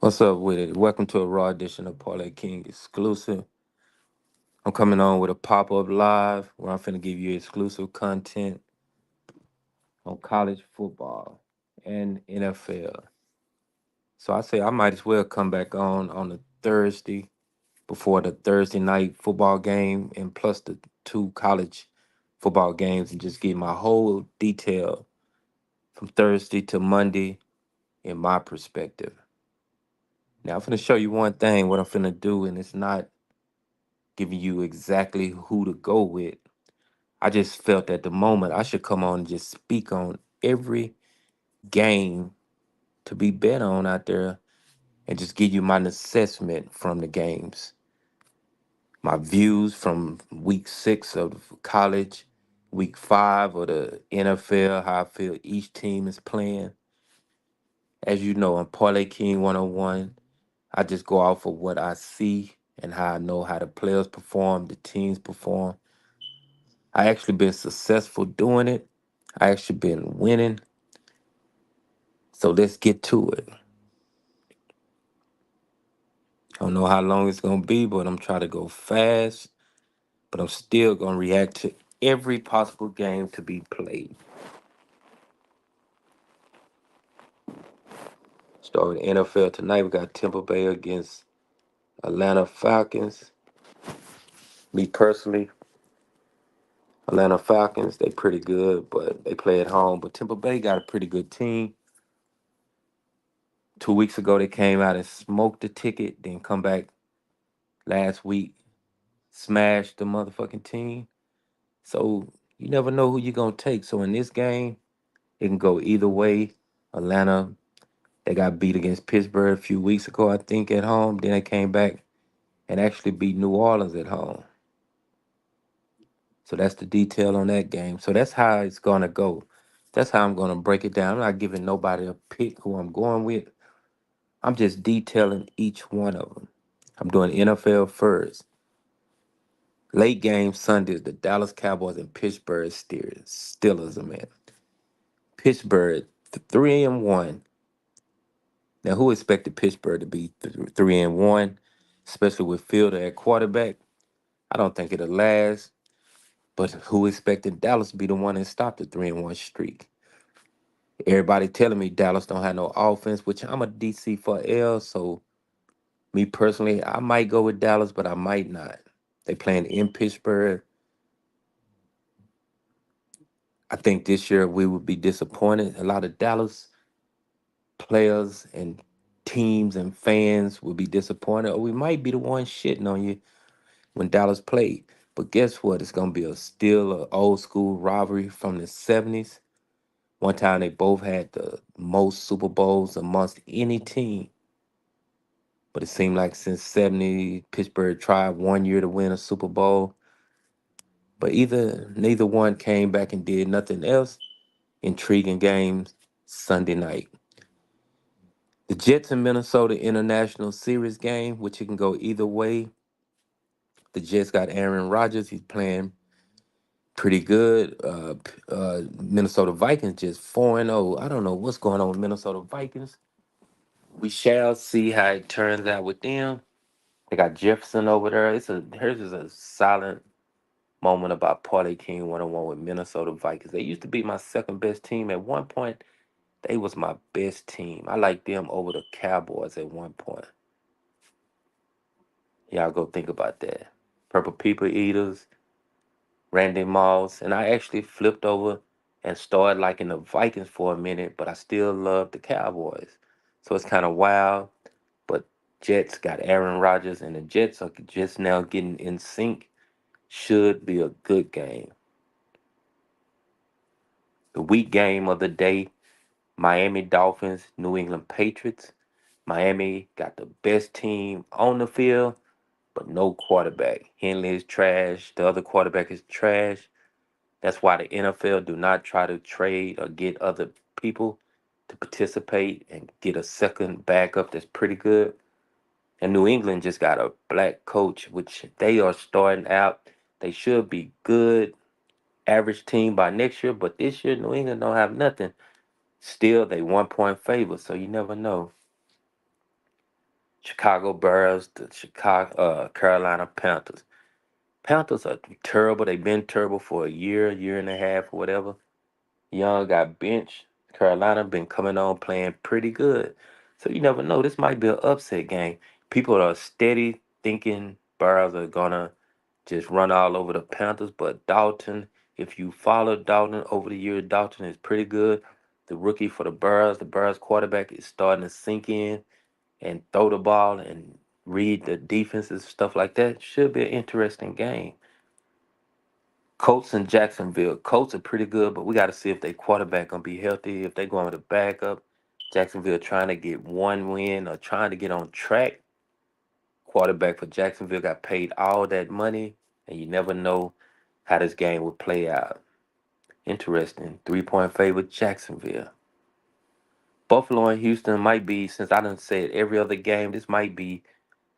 What's up with it? Welcome to a raw edition of Parlay King exclusive. I'm coming on with a pop-up live where I'm finna give you exclusive content on college football and NFL. So I say I might as well come back on a Thursday before the Thursday night football game and plus the two college football games and just give my whole detail from Thursday to Monday in my perspective. Now I'm finna show you one thing what I'm finna do, and it's not giving you exactly who to go with. I just felt at the moment I should come on and just speak on every game to be bet on out there and just give you my assessment from the games, my views from week 6 of college, week 5 of the NFL, how I feel each team is playing. As you know, on Parlay King 101, I just go off of what I see and how I know how the players perform, the teams perform. I actually been successful doing it. I actually been winning. So let's get to it. I don't know how long it's gonna be, but I'm trying to go fast. But I'm still gonna react to every possible game to be played. Start with NFL tonight. We got Tampa Bay against Atlanta Falcons. Me personally, Atlanta Falcons, they pretty good, but they play at home. But Tampa Bay got a pretty good team. 2 weeks ago, they came out and smoked the ticket, then come back last week, smashed the motherfucking team. So you never know who you're gonna take. So in this game, it can go either way. Atlanta, they got beat against Pittsburgh a few weeks ago, I think, at home. Then they came back and actually beat New Orleans at home. So that's the detail on that game. So that's how it's gonna go. That's how I'm gonna break it down. I'm not giving nobody a pick who I'm going with. I'm just detailing each one of them. I'm doing NFL first. Late game Sunday, the Dallas Cowboys and Pittsburgh Steelers, man. Pittsburgh 3-1. Now, who expected Pittsburgh to be 3-1, especially with Fielder at quarterback? I don't think it'll last. But who expected Dallas to be the one that stopped the 3-1 streak? Everybody telling me Dallas don't have no offense, which I'm a DC for L. So me personally, I might go with Dallas, but I might not. They playing in Pittsburgh. I think this year we would be disappointed. A lot of Dallas players and teams and fans will be disappointed, or we might be the ones shitting on you when Dallas played. But guess what? It's gonna be still an old school rivalry from the '70s. One time they both had the most Super Bowls amongst any team. But it seemed like since '70, Pittsburgh tried one year to win a Super Bowl. But neither one came back and did nothing else. Intriguing games Sunday night. The Jets and Minnesota International Series game, which it can go either way. The Jets got Aaron Rodgers. He's playing pretty good. Minnesota Vikings just 4-0. I don't know what's going on with Minnesota Vikings. We shall see how it turns out with them. They got Jefferson over there. Here's just a silent moment about Parlay King 101 with Minnesota Vikings. They used to be my second best team. At one point, they was my best team. I liked them over the Cowboys at one point. Y'all go think about that. Purple People Eaters, Randy Moss, and I actually flipped over and started liking the Vikings for a minute, but I still love the Cowboys. So it's kind of wild. But Jets got Aaron Rodgers, and the Jets are just now getting in sync. Should be a good game. The week game of the day, Miami Dolphins, New England Patriots. Miami got the best team on the field, but no quarterback. Henley is trash. The other quarterback is trash. That's why the NFL do not try to trade or get other people to participate and get a second backup that's pretty good. And New England just got a black coach, which they are starting out. They should be good, average team by next year, but this year New England don't have nothing. Still, they 1 point favor, so you never know. Chicago Bears, the Chicago Carolina Panthers. Panthers are terrible. They've been terrible for a year, year and a half, or whatever. Young got benched. Carolina been coming on playing pretty good. So you never know. This might be an upset game. People are steady thinking Bears are gonna just run all over the Panthers, but Dalton, if you follow Dalton over the years, Dalton is pretty good. The rookie for the Bears quarterback is starting to sink in and throw the ball and read the defenses, stuff like that. Should be an interesting game. Colts and Jacksonville. Colts are pretty good, but we got to see if their quarterback gonna be healthy. If they going with a backup, Jacksonville trying to get one win or trying to get on track. Quarterback for Jacksonville got paid all that money, and you never know how this game would play out. Interesting. 3-point favorite Jacksonville. Buffalo and Houston might be, since I done said every other game, this might be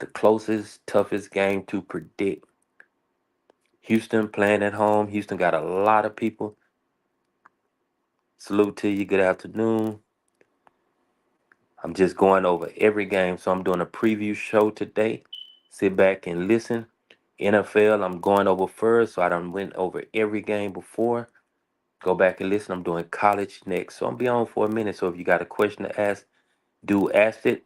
the closest, toughest game to predict. Houston playing at home. Houston got a lot of people. Salute to you. Good afternoon. I'm just going over every game, so I'm doing a preview show today. Sit back and listen. NFL, I'm going over first, so I done went over every game before. Go back and listen. I'm doing college next, so I'm be on for a minute. So if you got a question to ask, do ask it.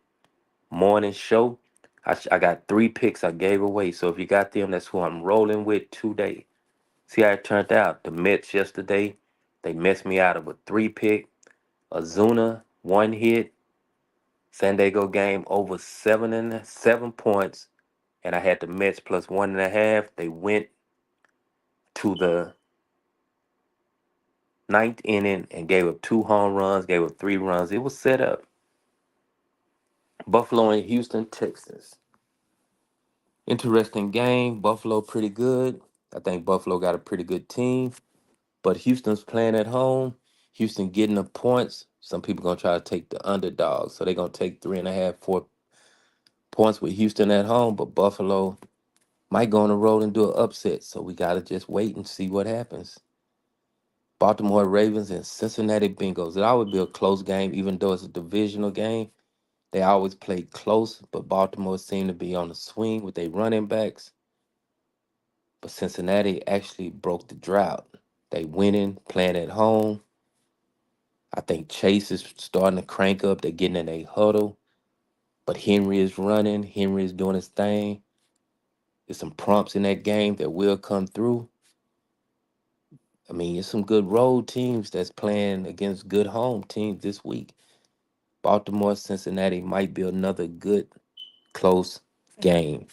Morning show. I got 3 picks I gave away, so if you got them, that's who I'm rolling with today. See how it turned out. The Mets yesterday, they messed me out of a 3 pick. Azuna, 1 hit. San Diego game over 7 points, and I had the Mets plus 1.5. They went to the ninth inning and gave up 2 home runs, gave up 3 runs. It was set up. Buffalo and Houston, Texas. Interesting game. Buffalo pretty good. I think Buffalo got a pretty good team, but Houston's playing at home. Houston getting the points. Some people gonna try to take the underdog, so they're gonna take 3.5, 4 points with Houston at home. But Buffalo might go on the road and do an upset, so we gotta just wait and see what happens. Baltimore Ravens and Cincinnati Bengals. It always be a close game, even though it's a divisional game. They always play close, but Baltimore seem to be on the swing with their running backs. But Cincinnati actually broke the drought. They winning, playing at home. I think Chase is starting to crank up. They're getting in a huddle. But Henry is running. Henry is doing his thing. There's some prompts in that game that will come through. I mean, it's some good road teams that's playing against good home teams this week. Baltimore, Cincinnati might be another good, close game.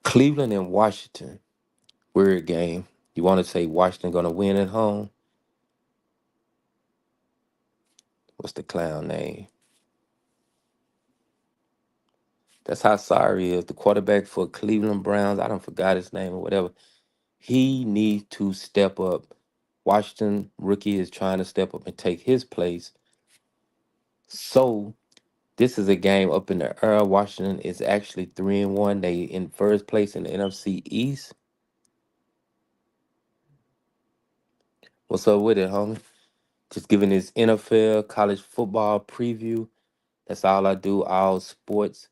Cleveland and Washington, weird game. You want to say Washington going to win at home? What's the clown name? That's how sorry he is. The quarterback for Cleveland Browns, I don't forgot his name or whatever. He needs to step up. Washington rookie is trying to step up and take his place. So this is a game up in the air. Washington is actually 3-1. They in first place in the NFC East. What's up with it, homie? Just giving this NFL college football preview. That's all I do. All sports.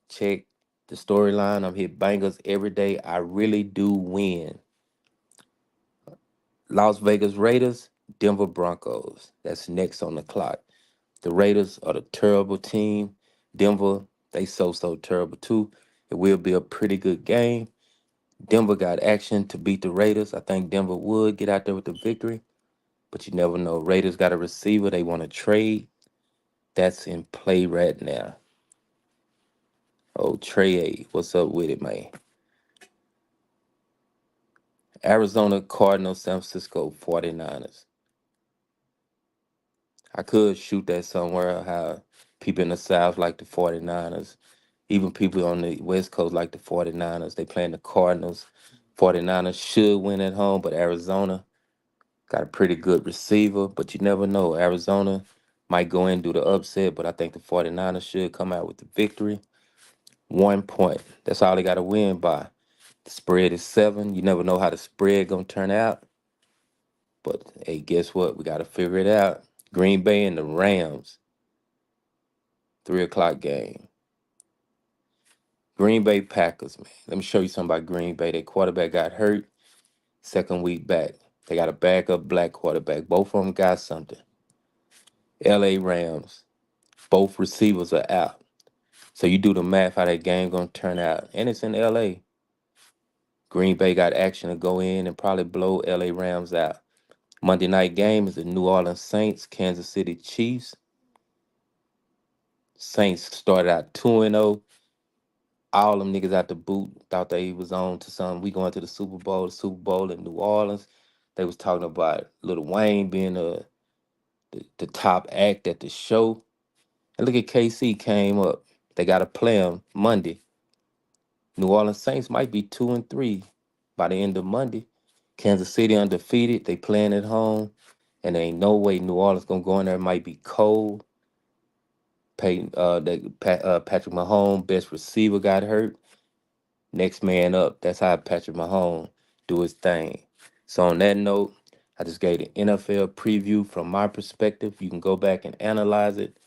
Check the storyline. I'm hit bangers every day. I really do win. Las Vegas Raiders, Denver Broncos. That's next on the clock. The Raiders are the terrible team. Denver, they so terrible too. It will be a pretty good game. Denver got action to beat the Raiders. I think Denver would get out there with the victory, but you never know. Raiders got a receiver they want to trade. That's in play right now. Oh, Trey, what's up with it, man? Arizona Cardinals, San Francisco 49ers. I could shoot that somewhere, how people in the South like the 49ers. Even people on the West Coast like the 49ers. They playing the Cardinals. 49ers should win at home, but Arizona got a pretty good receiver, but you never know. Arizona might go in and do the upset, but I think the 49ers should come out with the victory. 1 point. That's all they got to win by. The spread is 7. You never know how the spread going to turn out. But, hey, guess what? We got to figure it out. Green Bay and the Rams. 3 o'clock game. Green Bay Packers, man. Let me show you something about Green Bay. Their quarterback got hurt 2nd week back. They got a backup black quarterback. Both of them got something. LA Rams. Both receivers are out. So you do the math how that game gonna turn out. And it's in LA. Green Bay got action to go in and probably blow LA Rams out. Monday night game is the New Orleans Saints, Kansas City Chiefs. Saints started out 2-0. All them niggas out the boot thought they was on to something. We going to the Super Bowl in New Orleans. They was talking about Lil Wayne being the top act at the show. And look at KC came up. They got to play them Monday. New Orleans Saints might be 2-3 by the end of Monday. Kansas City undefeated. They playing at home. And there ain't no way New Orleans gonna go in there. It might be cold. Patrick Mahomes, best receiver, got hurt. Next man up. That's how Patrick Mahomes do his thing. So on that note, I just gave the NFL preview from my perspective. You can go back and analyze it.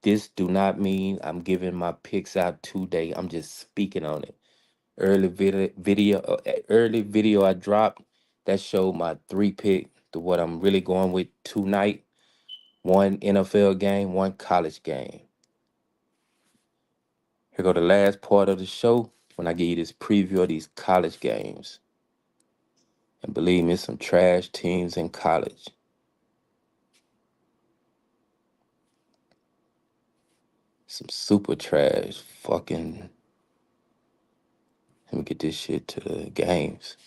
This do not mean I'm giving my picks out today. I'm just speaking on it. Early video I dropped that showed my 3 pick to what I'm really going with tonight. One NFL game, one college game. Here go the last part of the show when I give you this preview of these college games. And believe me, some trash teams in college. Some super trash fucking. Let me get this shit to the games.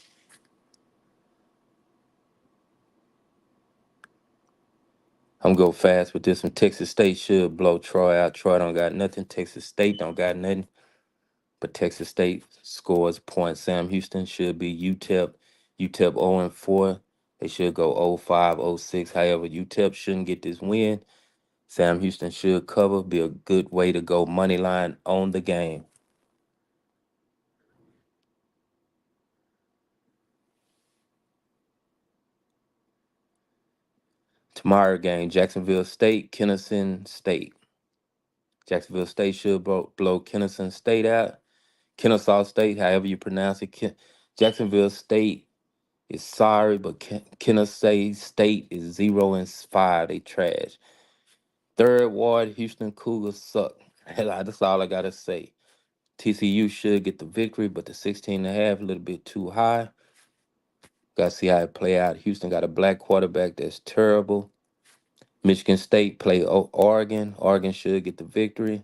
I'm gonna go fast with this one. Texas State should blow Troy out. Troy don't got nothing. Texas State don't got nothing. But Texas State scores points. Sam Houston should be UTEP. UTEP 0-4. They should go 0-5, 0-6. However, UTEP shouldn't get this win. Sam Houston should cover. Be a good way to go money line on the game. Tomorrow game, Jacksonville State, Kennesaw State. Jacksonville State should blow Kennesaw State out. Kennesaw State, however you pronounce it. Jacksonville State is sorry, but Kennesaw State is 0-5. They trash. Third Ward, Houston Cougars suck. That's all I gotta say. TCU should get the victory, but the 16.5 a little bit too high. Gotta see how it play out. Houston got a black quarterback that's terrible. Michigan State play Oregon. Oregon should get the victory.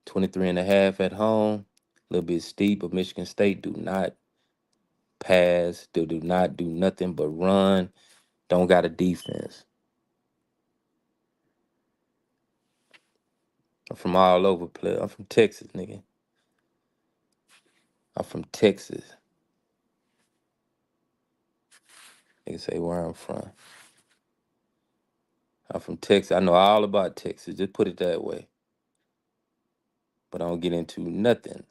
23.5 at home. A little bit steep, but Michigan State do not pass. They do not do nothing but run. Don't got a defense. I'm from all over play. I'm from Texas, nigga. I'm from Texas. Nigga say where I'm from. I'm from Texas. I know all about Texas. Just put it that way. But I don't get into nothing.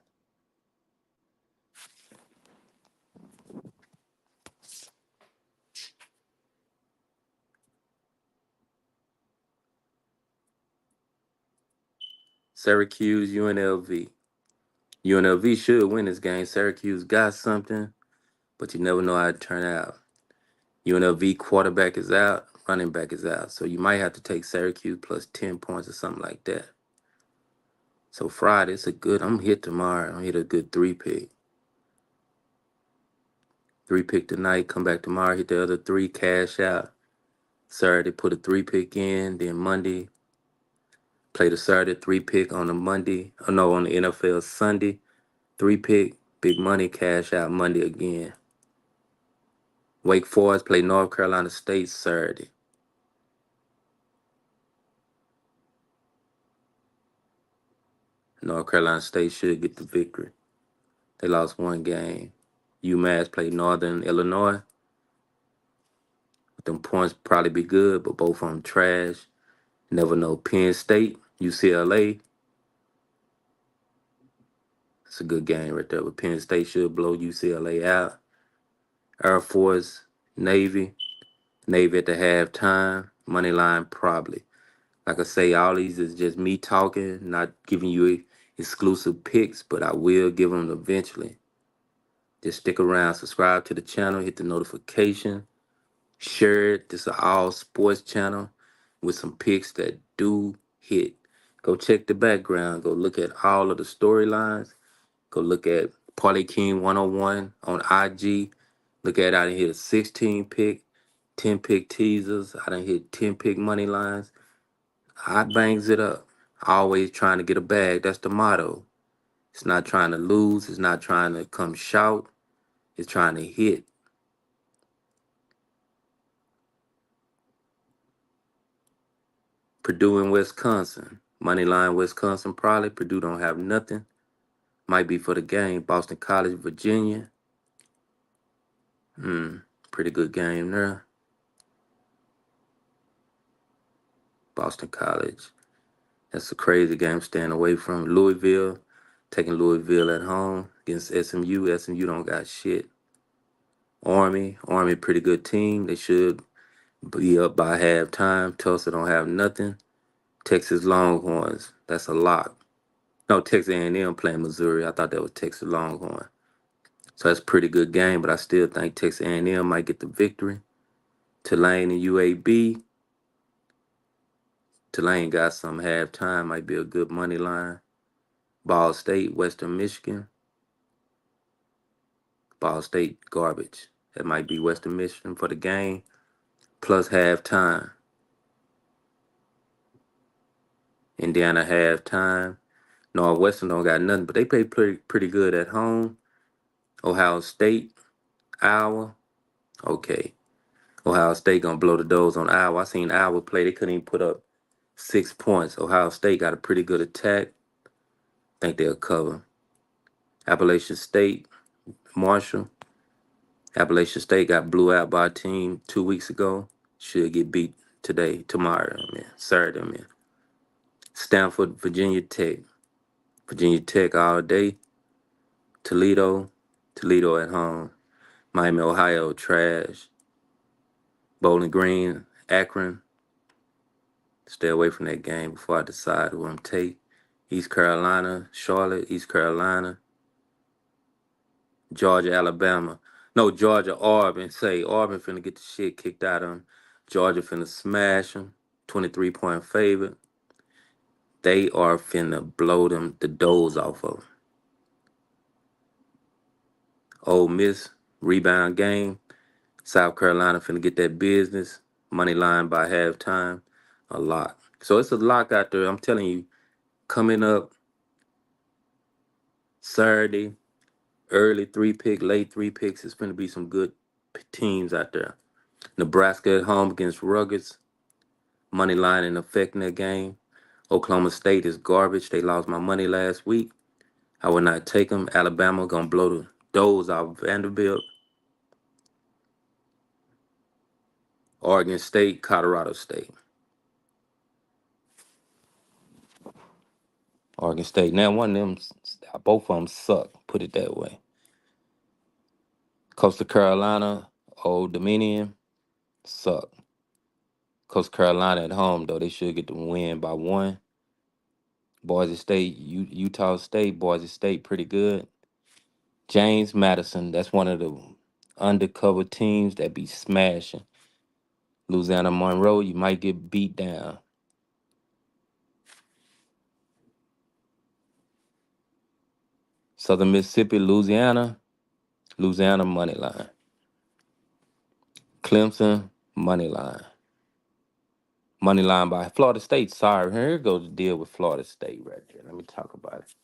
Syracuse, UNLV. UNLV should win this game. Syracuse got something, but you never know how it turn out. UNLV quarterback is out, running back is out. So you might have to take Syracuse plus 10 points or something like that. So Friday, I'm hit tomorrow. I'm hit a good 3 pick. 3 pick tonight, come back tomorrow, hit the other 3, cash out. Saturday, put a 3 pick in. Then Monday, play the Saturday 3 pick on the Monday. Oh no, on the NFL Sunday. 3 pick, big money, cash out Monday again. Wake Forest play North Carolina State Saturday. North Carolina State should get the victory. They lost 1 game. UMass play Northern Illinois. Them points probably be good, but both of them trash. Never know. Penn State, UCLA. It's a good game right there. But Penn State should blow UCLA out. Air Force, Navy. Navy at the halftime. Money line probably. Like I say, all these is just me talking, not giving you exclusive picks, but I will give them eventually. Just stick around, subscribe to the channel, hit the notification, share it. This is an all sports channel with some picks that do hit. Go check the background. Go look at all of the storylines. Go look at Parlay King 101 on IG. Look at I done hit a 16 pick, 10 pick teasers. I done hit 10 pick money lines. I bangs it up. Always trying to get a bag. That's the motto. It's not trying to lose. It's not trying to come shout. It's trying to hit. Purdue and Wisconsin. Moneyline Wisconsin probably. Purdue don't have nothing. Might be for the game. Boston College, Virginia. Pretty good game there. Boston College. That's a crazy game staying away from. Louisville. Taking Louisville at home against SMU. SMU don't got shit. Army pretty good team. They should be up by halftime. Tulsa don't have nothing. Texas Longhorns. That's a lock. No, Texas A&M playing Missouri. I thought that was Texas Longhorn. So that's a pretty good game, but I still think Texas A&M might get the victory. Tulane and UAB. Tulane got some halftime. Might be a good money line. Ball State, Western Michigan. Ball State garbage. That might be Western Michigan for the game. Plus halftime. Indiana halftime. Northwestern don't got nothing, but they play pretty good at home. Ohio State, Iowa. Okay. Ohio State gonna blow the doors on Iowa. I seen Iowa play. They couldn't even put up 6 points. Ohio State got a pretty good attack. Think they'll cover. Appalachian State, Marshall. Appalachian State got blew out by a team 2 weeks ago. Should get beat today, tomorrow, man. Saturday, man. Stanford, Virginia Tech. Virginia Tech all day. Toledo, Toledo at home. Miami, Ohio, trash. Bowling Green, Akron. Stay away from that game before I decide who I'm take. East Carolina, Charlotte, East Carolina. Georgia, Alabama. No, Georgia, Auburn. Say, Auburn finna get the shit kicked out of them. Georgia finna smash them. 23-point favorite. They are finna blow them the doors off of them. Ole Miss, rebound game. South Carolina finna get that business. Money line by halftime. A lot. So it's a lock out there. I'm telling you, coming up Saturday, early 3 pick, late 3 picks, it's going to be some good teams out there. Nebraska at home against Ruggers. Money line in affecting that game. Oklahoma State is garbage. They lost my money last week. I would not take them. Alabama going to blow the doors off Vanderbilt. Oregon State, Colorado State. Oregon State. Now, one of them, both of them suck, put it that way. Coastal Carolina, Old Dominion, suck. Coastal Carolina at home, though, they should get the win by 1. Boise State, Utah State, Boise State pretty good. James Madison, that's one of the undercover teams that be smashing. Louisiana Monroe, you might get beat down. Southern Mississippi, Louisiana money line. Clemson, money line. Money line by Florida State. Sorry, here goes the deal with Florida State right there. Let me talk about it.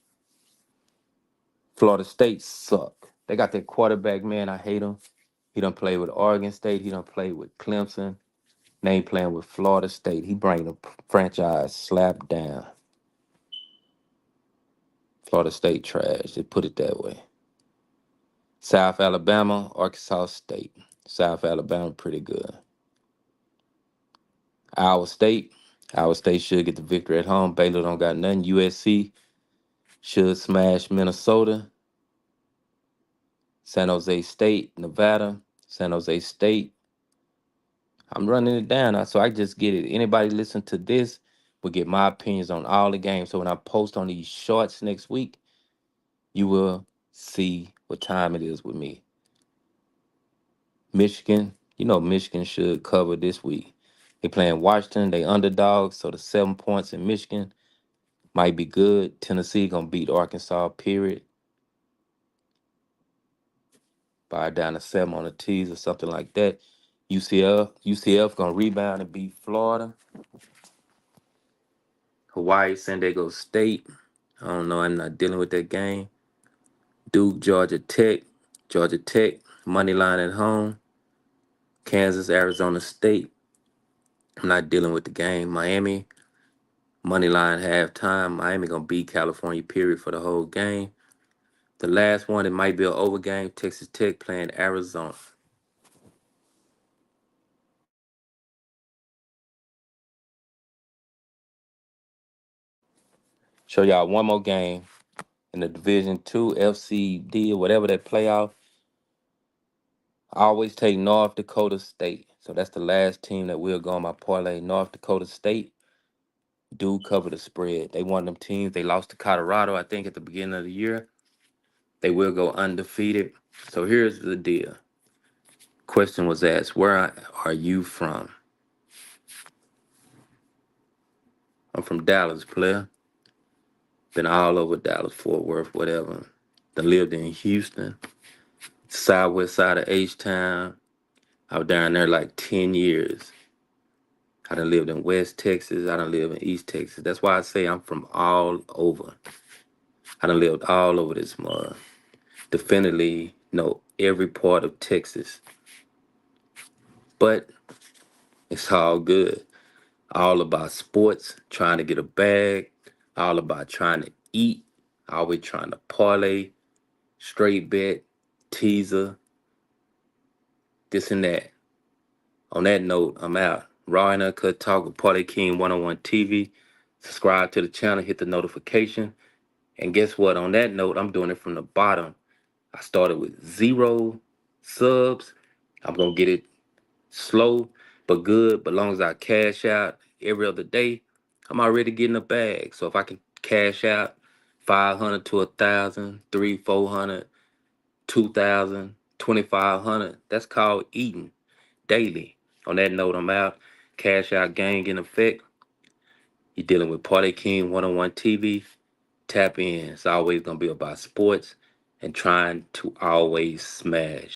Florida State suck. They got that quarterback, man. I hate him. He done played with Oregon State. He done played with Clemson. Now he playing with Florida State. He bring the franchise slap down. Florida State trash. They put it that way. South Alabama, Arkansas State. South Alabama pretty good. Iowa State. Iowa State should get the victory at home. Baylor don't got nothing. USC should smash Minnesota. San Jose State, Nevada. San Jose State. I'm running it down, so I just get it. Anybody listen to this will get my opinions on all the games. So when I post on these shorts next week, you will see what time it is with me. Michigan, Michigan should cover this week. They playing Washington, they underdogs, so the 7 points in Michigan might be good. Tennessee gonna beat Arkansas, period. Buy down to 7 on the T's or something like that. UCF gonna rebound and beat Florida. Hawaii, San Diego State. I don't know. I'm not dealing with that game. Duke, Georgia Tech. Georgia Tech, money line at home. Kansas, Arizona State. I'm not dealing with the game. Miami, money line halftime. Miami gonna beat California, period, for the whole game. The last one, it might be an over game. Texas Tech playing Arizona. Show y'all one more game in the Division 2 FCD or whatever that playoff. I always take North Dakota State. So that's the last team that will go on my parlay. North Dakota State do cover the spread. They one of them teams. They lost to Colorado, I think, at the beginning of the year. They will go undefeated. So here's the deal. Question was asked, where are you from? I'm from Dallas, player. Been all over Dallas, Fort Worth, whatever. Done lived in Houston, southwest side of H-Town. I was down there like 10 years. I done lived in West Texas. I done lived in East Texas. That's why I say I'm from all over. I done lived all over this mud. Definitely know every part of Texas. But it's all good. All about sports, trying to get a bag, all about trying to eat, always trying to parlay, straight bet, teaser, this and that. On that note, I'm out. Raw and Uncut Talk with Parlay King 101 TV. Subscribe to the channel, hit the notification. And guess what? On that note, I'm doing it from the bottom. I started with 0 subs. I'm going to get it slow but good. But long as I cash out every other day, I'm already getting a bag. So if I can cash out 500 to 1,000, 3, 400, 2,000, 2,500, that's called eating daily. On that note, I'm out. Cash out gang in effect. You're dealing with Party King 101 TV. Tap in. It's always going to be about sports and trying to always smash.